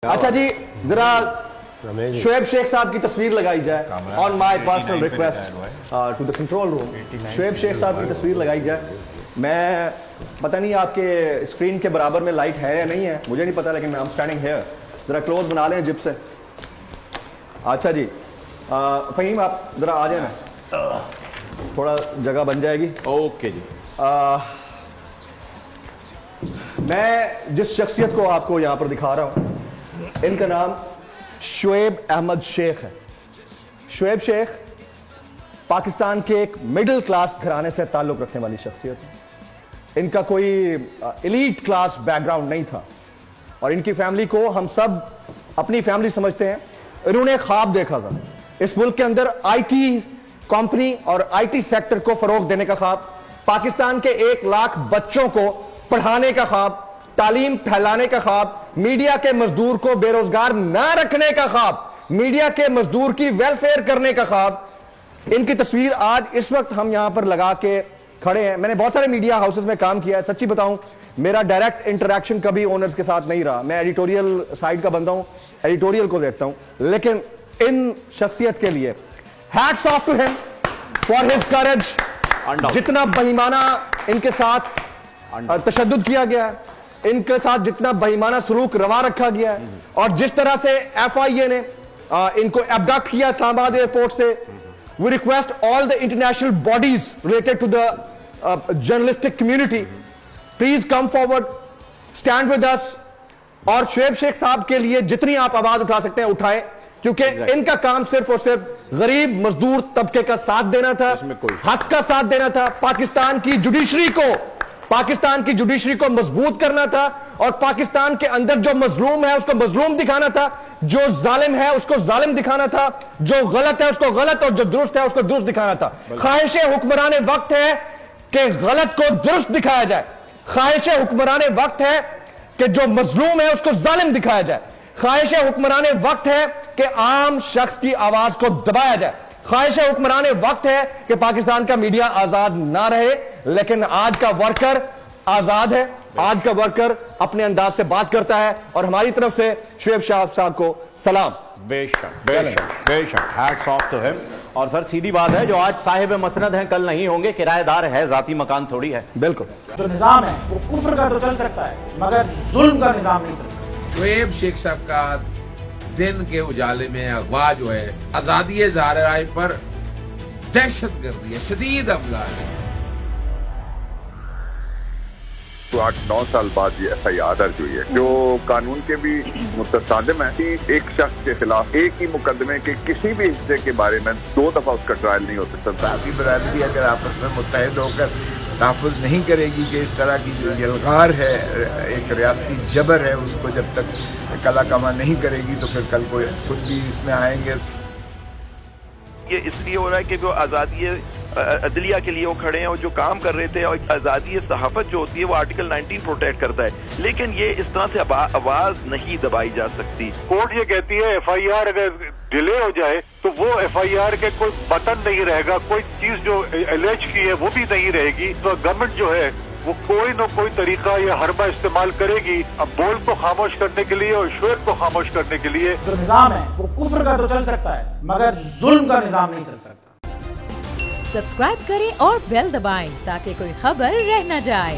अच्छा जी, जरा शोएब शेख साहब की तस्वीर लगाई जाए on my personal request to the control room. Shoaib Sheikh साहब की तस्वीर लगाई जाए। मैं पता नहीं आपके स्क्रीन के बराबर में लाइट है या नहीं है, मुझे नहीं पता, लेकिन आई एम स्टैंडिंग हियर। जरा क्लोज बना लें जिप से। अच्छा जी, फहीम आप जरा आ जाए ना, थोड़ा जगह बन जाएगी। ओके जी। मैं जिस शख्सियत को आपको यहाँ पर दिखा रहा हूँ, इनका नाम शोएब अहमद शेख है। शोएब शेख पाकिस्तान के एक मिडिल क्लास घराने से ताल्लुक़ रखने वाली शख्सियत है। इनका कोई एलीट क्लास बैकग्राउंड नहीं था और इनकी फैमिली को हम सब अपनी फैमिली समझते हैं। इन्होंने ख्वाब देखा था इस मुल्क के अंदर आईटी कंपनी और आईटी सेक्टर को फरोग देने का ख्वाब, पाकिस्तान के 1 लाख बच्चों को पढ़ाने का ख्वाब, तालीम फैलाने का ख्वाब, मीडिया के मजदूर को बेरोजगार ना रखने का ख्वाब, मीडिया के मजदूर की वेलफेयर करने का ख्वाब। इनकी तस्वीर आज इस वक्त हम यहां पर लगा के खड़े हैं। मैंने बहुत सारे मीडिया हाउसेस में काम किया है। सच्ची बताऊं, मेरा डायरेक्ट इंटरेक्शन कभी ओनर्स के साथ नहीं रहा। मैं एडिटोरियल साइड का बंदा हूं, एडिटोरियल को देखता हूं। लेकिन इन शख्सियत के लिए hats off to him for his courage. जितना बेईमाना इनके साथ तशद्दुद किया गया है, इनके साथ जितना बेईमाना सलूक रवा रखा गया है, और जिस तरह से FIA ने इनको एबडक्ट किया इस्लामाबाद एयरपोर्ट से, we request all the international bodies related to the journalistic community, please come forward, stand with us. और शोएब शेख साहब के लिए जितनी आप आवाज उठा सकते हैं उठाएं, क्योंकि इनका काम सिर्फ और सिर्फ गरीब मजदूर तबके का साथ देना था, हक का साथ देना था, पाकिस्तान की जुडिशरी को मजबूत करना था, और पाकिस्तान के अंदर जो मजलूम है उसको मजलूम दिखाना था, जो जालिम है उसको जालिम दिखाना था, जो गलत है उसको गलत और जो दुरुस्त है उसको दुरुस्त दिखाना था। ख्वाहिश हुक्मरान वक्त है कि गलत को दुरुस्त दिखाया जाए। ख्वाहिश हुक्मरान वक्त है कि जो मजलूम है उसको जालिम दिखाया जाए। ख्वाहिश हुक्मरान वक्त है कि आम शख्स की आवाज को दबाया जाए। ख्वाहिश हुक्मरान वक्त है कि पाकिस्तान का मीडिया आजाद ना रहे। लेकिन आज का वर्कर आजाद है, आज का वर्कर अपने अंदाज से बात करता है, और हमारी तरफ से शोएब साहब को सलाम। बेशक हैट्स ऑफ टू हिम। और सर सीधी बात है, जो आज साहिब मसनद हैं कल नहीं होंगे, किराएदार है, जाती मकान थोड़ी है। बिल्कुल, जो निजाम है वो कुफ्र का तो चल सकता है, मगर जुल्म का निजाम नहीं चल सकता। शोएब शेख साहब का दिन के उजाले में अगवा जो है, आजादी इज़हार राय पर दहशतगर्दी है, शदीद हमला है। तो 8-9 साल बाद ये FIR दर्ज हुई है, जो कानून के भी मुतसादिम है कि एक शख्स के खिलाफ एक ही मुकदमे के किसी भी हिस्से के बारे में 2 दफा उसका ट्रायल नहीं हो सकता। आपकी बरादरी अगर आपस में मुत्तहिद होकर तहफ़्फ़ुज़ नहीं करेगी कि इस तरह की जो यलगार है, एक रियासती जबर है, उसको जब तक कला कमा नहीं करेगी तो फिर कल को खुद भी इसमें आएंगे। ये इसलिए हो रहा है कि जो आज़ादी अदलिया के लिए वो खड़े हैं और जो काम कर रहे थे, और आज़ादी सहाफ़त जो होती है वो आर्टिकल 19 प्रोटेक्ट करता है, लेकिन ये इस तरह से आवाज नहीं दबाई जा सकती। कोर्ट ये कहती है FIR अगर डिले हो जाए तो वो FIR के कोई बटन नहीं रहेगा, कोई चीज जो एलेज की है वो भी नहीं रहेगी। तो गवर्नमेंट जो है वो कोई न कोई तरीका या हरबा इस्तेमाल करेगी अब बोल को खामोश करने के लिए और शोएब को खामोश करने के लिए। जो निजाम है वो कुफ्र का तो चल सकता है, मगर जुल्म का निजाम नहीं चल सकता। सब्सक्राइब करें और बेल दबाएं ताकि कोई खबर रह न जाए।